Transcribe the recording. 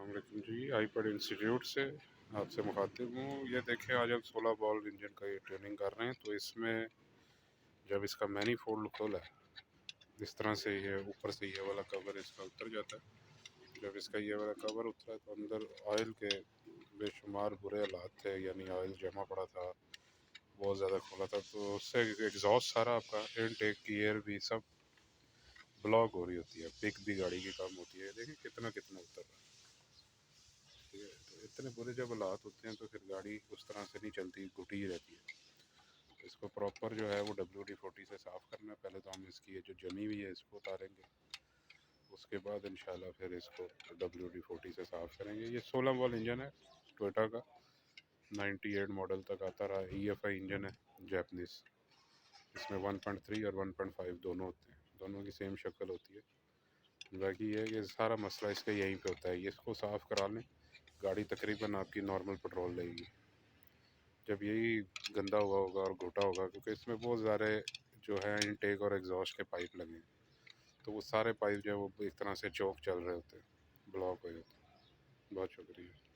अस्सलामुअलैकुम जी, iPad institute से आपसे मुखातिब हूँ। ये देखिए, आज हम 16 बॉल इंजन का ये ट्रेनिंग कर रहे हैं। तो इसमें जब इसका मैनीफोल्ड खोला है, इस तरह से ये ऊपर से ये वाला कवर इसका उतर जाता है। जब इसका ये वाला कवर उतरा है तो अंदर ऑयल के बेशुमार बुरे हालात थे, यानी ऑयल जमा पड़ा था, बहुत ज़्यादा खोला था। तो उससे एग्जॉस्ट सारा आपका इनटेक की एयर भी सब ब्लॉक हो रही होती है, पिक भी गाड़ी की कम होती है। देखिए कितना कितना उतर रहा है। ठीक है, तो इतने बुरे जब हालात होते हैं तो फिर गाड़ी उस तरह से नहीं चलती, घुटी ही रहती है। तो इसको प्रॉपर जो है वो WD-40 से साफ़ करना है। पहले तो हम इसकी ये जो जमी हुई है इसको उतारेंगे, उसके बाद इंशाल्लाह फिर इसको WD-40 से साफ़ करेंगे। ये 16 वॉल्व इंजन है टोयोटा का, 98 मॉडल तक आता रहा। EFI इंजन है जैपनीज़। इसमें 1.3 और 1.5 दोनों होते हैं, दोनों की सेम शक्ल होती है। बाकी ये है कि सारा मसला इसका यहीं पे होता है। ये इसको साफ़ करा लें, गाड़ी तकरीबन आपकी नॉर्मल पेट्रोल लेगी। जब यही गंदा हुआ होगा और घुटा होगा, क्योंकि इसमें बहुत सारे जो है इनटेक और एग्जॉस्ट के पाइप लगे हैं, तो वो सारे पाइप जो है वो एक तरह से चौक चल रहे होते हैं, ब्लॉक हुए होते हैं। बहुत शुक्रिया।